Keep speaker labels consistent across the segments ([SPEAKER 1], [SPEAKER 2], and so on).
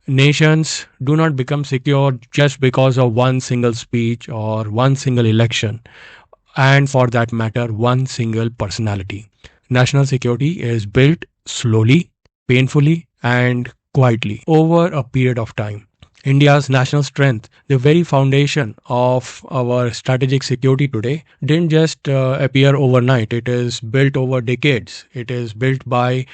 [SPEAKER 1] Nations do not become secure just because of one single speech or one single election, and for that matter, one single personality. National security is built slowly, painfully, and quietly over a period of time. India's national strength, the very foundation of our strategic security today, didn't just appear overnight. It is built over decades. It is built by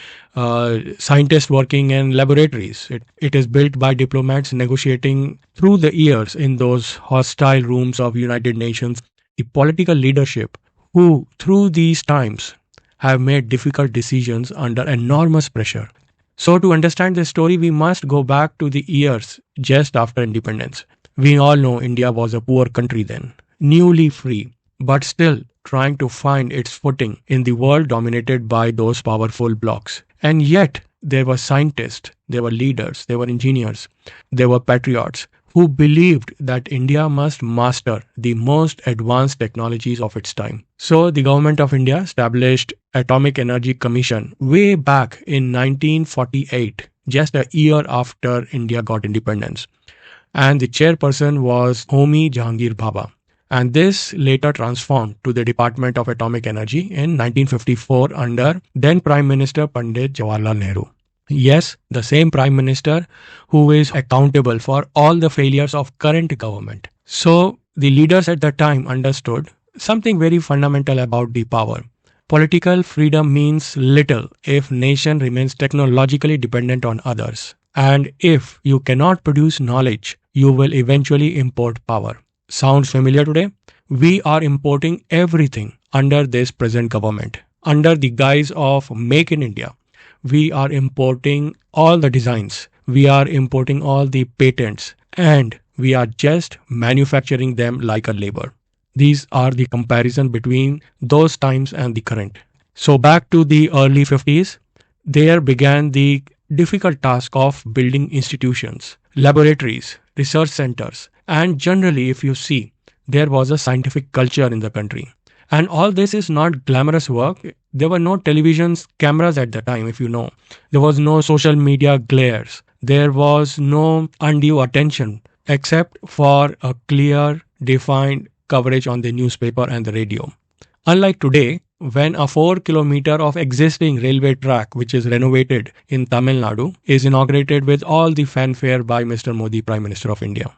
[SPEAKER 1] scientists working in laboratories. It is built by diplomats negotiating through the years in those hostile rooms of United Nations. The political leadership who, through these times, have made difficult decisions under enormous pressure. So, to understand this story, we must go back to the years just after independence. We all know India was a poor country then, newly free, but still trying to find its footing in the world dominated by those powerful blocs. And yet, there were scientists, there were leaders, there were engineers, there were patriots who believed that India must master the most advanced technologies of its time. So the government of India established Atomic Energy Commission way back in 1948, just a year after India got independence. And the chairperson was Homi Jahangir Bhabha. And this later transformed to the Department of Atomic Energy in 1954 under then Prime Minister Pandit Jawaharlal Nehru. Yes, the same Prime Minister who is accountable for all the failures of current government. So the leaders at the time understood something very fundamental about the power. Political freedom means little if nation remains technologically dependent on others. And if you cannot produce knowledge, you will eventually import power. Sounds familiar today? We are importing everything under this present government. Under the guise of Make in India, we are importing all the designs, we are importing all the patents, and we are just manufacturing them like a labor. These are the comparison between those times and the current. So back to the early 50s, there began the difficult task of building institutions, laboratories, research centers, and generally, if you see, there was a scientific culture in the country. And all this is not glamorous work. There were no televisions, cameras at the time, if you know. There was no social media glares. There was no undue attention except for a clear, defined coverage on the newspaper and the radio. Unlike today, when a 4 kilometer of existing railway track, which is renovated in Tamil Nadu, is inaugurated with all the fanfare by Mr. Modi, Prime Minister of India.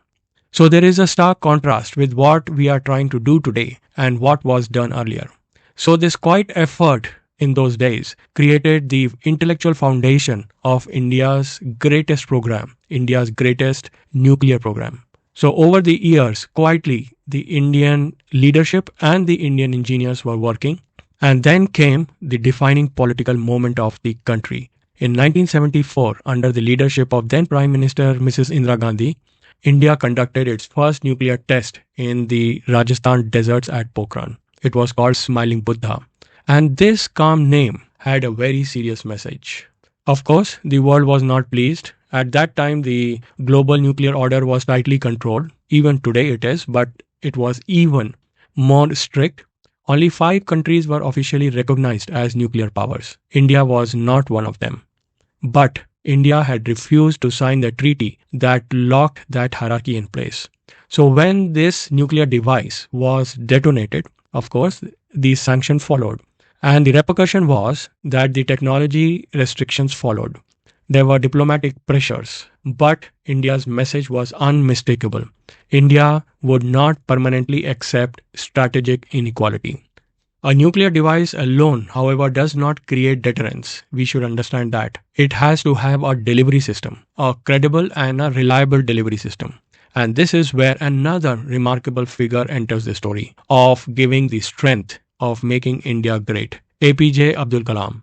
[SPEAKER 1] So there is a stark contrast with what we are trying to do today and what was done earlier. So this quiet effort in those days created the intellectual foundation of India's greatest program, India's greatest nuclear program. So over the years, quietly, the Indian leadership and the Indian engineers were working. And then came the defining political moment of the country. In 1974, under the leadership of then Prime Minister Mrs. Indira Gandhi, India conducted its first nuclear test in the Rajasthan deserts at Pokhran. It was called Smiling Buddha. And this calm name had a very serious message. Of course, the world was not pleased. At that time, the global nuclear order was tightly controlled. Even today it is, but it was even more strict. Only 5 countries were officially recognized as nuclear powers. India was not one of them. But India had refused to sign the treaty that locked that hierarchy in place. So when this nuclear device was detonated, of course, the sanction followed. And the repercussion was that the technology restrictions followed. There were diplomatic pressures, but India's message was unmistakable. India would not permanently accept strategic inequality. A nuclear device alone, however, does not create deterrence. We should understand that. It has to have a delivery system, a credible and a reliable delivery system. And this is where another remarkable figure enters the story of giving the strength of making India great. APJ Abdul Kalam,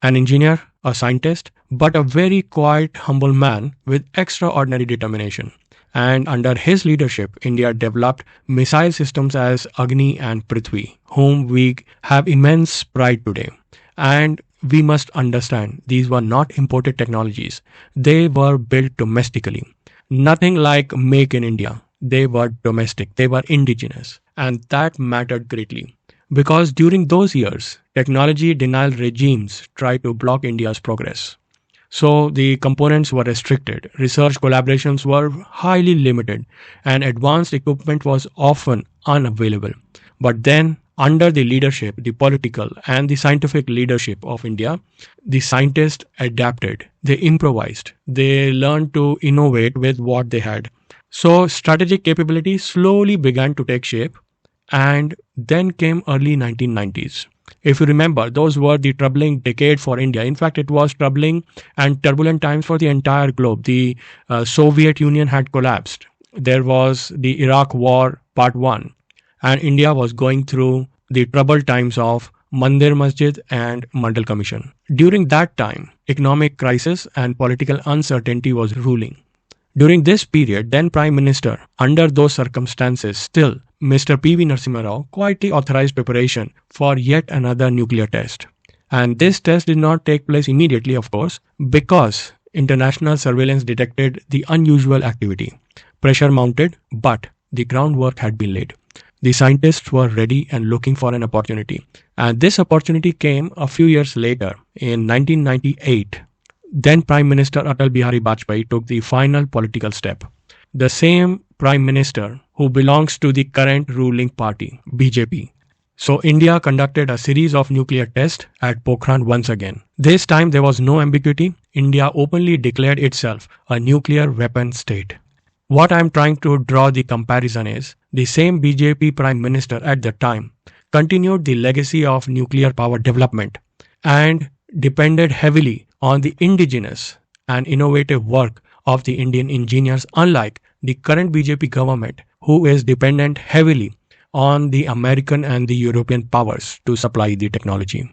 [SPEAKER 1] an engineer, a scientist, but a very quiet, humble man with extraordinary determination. And under his leadership, India developed missile systems as Agni and Prithvi, whom we have immense pride today. And we must understand these were not imported technologies. They were built domestically. Nothing like Make in India. They were domestic. They were indigenous. And that mattered greatly. Because during those years, technology denial regimes tried to block India's progress. So the components were restricted, research collaborations were highly limited, and advanced equipment was often unavailable. But then, under the leadership, the political and the scientific leadership of India, the scientists adapted, they improvised, they learned to innovate with what they had. So strategic capability slowly began to take shape, and then came early 1990s. If you remember, those were the troubling decade for India. In fact, it was troubling and turbulent times for the entire globe. The Soviet Union had collapsed. There was the Iraq War Part 1, and India was going through the troubled times of Mandir Masjid and Mandal Commission. During that time, economic crisis and political uncertainty was ruling. During this period, then Prime Minister, under those circumstances, still Mr. P.V. Narasimha Rao quietly authorized preparation for yet another nuclear test. And this test did not take place immediately, of course, because international surveillance detected the unusual activity. Pressure mounted, but the groundwork had been laid. The scientists were ready and looking for an opportunity. And this opportunity came a few years later, in 1998. Then Prime Minister Atal Bihari Vajpayee took the final political step. The same Prime Minister who belongs to the current ruling party, BJP. So India conducted a series of nuclear tests at Pokhran once again. This time there was no ambiguity. India openly declared itself a nuclear weapon state. What I am trying to draw the comparison is, the same BJP Prime Minister at the time continued the legacy of nuclear power development and depended heavily on the indigenous and innovative work of the Indian engineers, unlike the current BJP government, who is dependent heavily on the American and the European powers to supply the technology.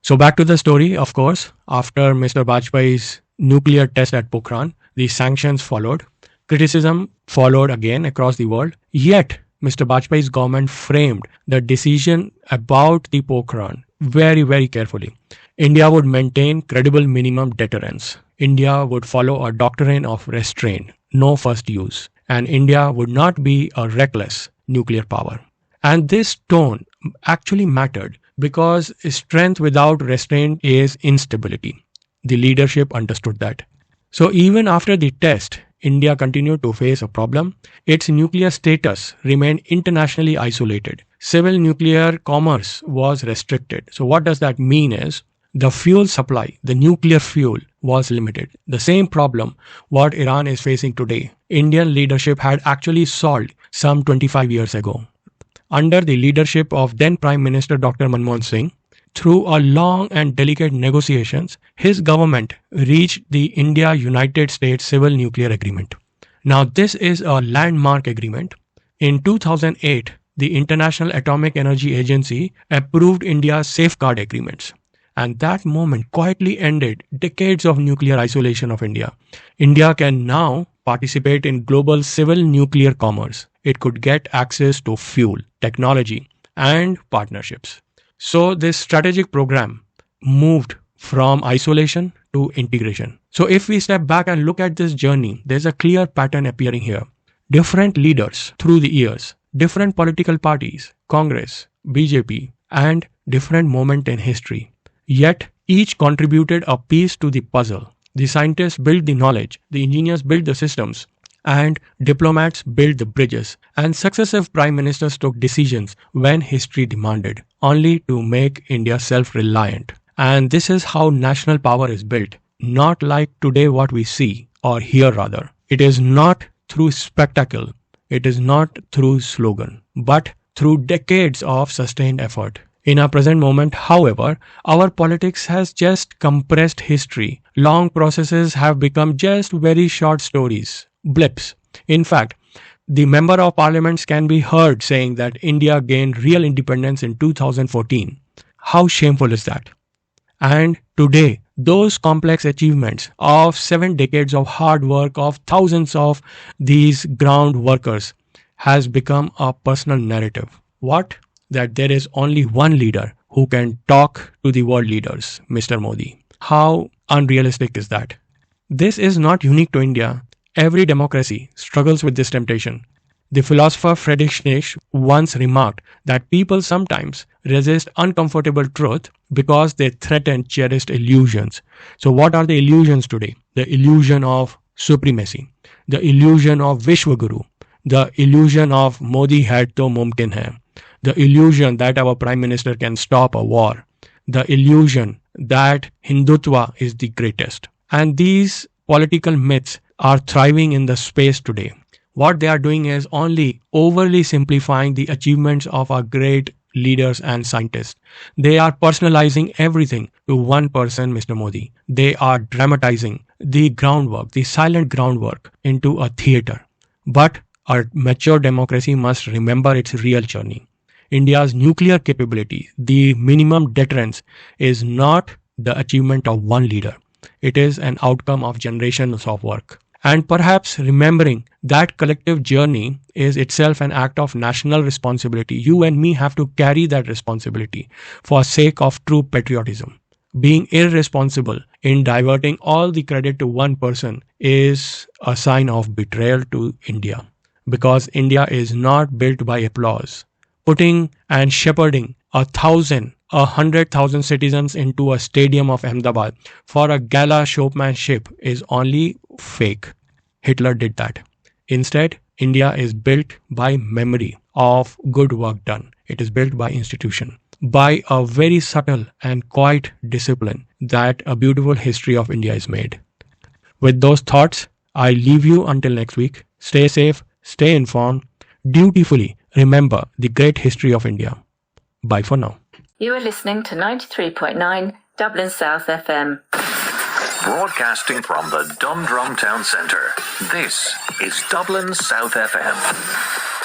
[SPEAKER 1] So back to the story, of course, after Mr. Vajpayee's nuclear test at Pokhran, the sanctions followed. Criticism followed again across the world. Yet, Mr. Vajpayee's government framed the decision about the Pokhran very, very carefully. India would maintain credible minimum deterrence. India would follow a doctrine of restraint, no first use. And India would not be a reckless nuclear power. And this tone actually mattered because strength without restraint is instability. The leadership understood that. So even after the test, India continued to face a problem. Its nuclear status remained internationally isolated. Civil nuclear commerce was restricted. So what does that mean is, the fuel supply, the nuclear fuel, was limited. The same problem what Iran is facing today, Indian leadership had actually solved some 25 years ago. Under the leadership of then Prime Minister Dr. Manmohan Singh, through a long and delicate negotiations, his government reached the India-United States Civil Nuclear Agreement. Now this is a landmark agreement. In 2008, the International Atomic Energy Agency approved India's safeguard agreements. And that moment quietly ended decades of nuclear isolation of India. India can now participate in global civil nuclear commerce. It could get access to fuel, technology, and partnerships. So this strategic program moved from isolation to integration. So if we step back and look at this journey, there's a clear pattern appearing here. Different leaders through the years, different political parties, Congress, BJP, and different moment in history. Yet each contributed a piece to the puzzle. The scientists built the knowledge, the engineers built the systems, and diplomats built the bridges, and successive prime ministers took decisions when history demanded, only to make India self-reliant. And this is how national power is built, not like today what we see, or hear rather. It is not through spectacle, it is not through slogan, but through decades of sustained effort. In our present moment, however, our politics has just compressed history. Long processes have become just very short stories, blips. In fact, the member of parliaments can be heard saying that India gained real independence in 2014. How shameful is that? And today, those complex achievements of 7 decades of hard work of thousands of these ground workers has become a personal narrative. What? That there is only one leader who can talk to the world leaders, Mr. Modi. How unrealistic is that? This is not unique to India. Every democracy struggles with this temptation. The philosopher Friedrich Nietzsche once remarked that people sometimes resist uncomfortable truth because they threaten cherished illusions. So, what are the illusions today? The illusion of supremacy, the illusion of Vishwaguru, the illusion of Modi hai to mumkin hai, the illusion that our Prime Minister can stop a war, the illusion that Hindutva is the greatest. And these political myths are thriving in the space today. What they are doing is only overly simplifying the achievements of our great leaders and scientists. They are personalizing everything to one person, Mr. Modi. They are dramatizing the groundwork, the silent groundwork, into a theater. But a mature democracy must remember its real journey. India's nuclear capability, the minimum deterrence, is not the achievement of one leader. It is an outcome of generations of work. And perhaps remembering that collective journey is itself an act of national responsibility. You and me have to carry that responsibility for sake of true patriotism. Being irresponsible in diverting all the credit to one person is a sign of betrayal to India, because India is not built by applause. Putting and shepherding 100,000 citizens into a stadium of Ahmedabad for a gala showmanship is only fake. Hitler did that. Instead, India is built by memory of good work done. It is built by institution, by a very subtle and quiet discipline that a beautiful history of India is made. With those thoughts, I leave you until next week. Stay safe, stay informed, dutifully remember the great history of India. Bye for now.
[SPEAKER 2] You are listening to 93.9 Dublin South FM.
[SPEAKER 3] Broadcasting from the Dundrum Town Centre. This is Dublin South FM.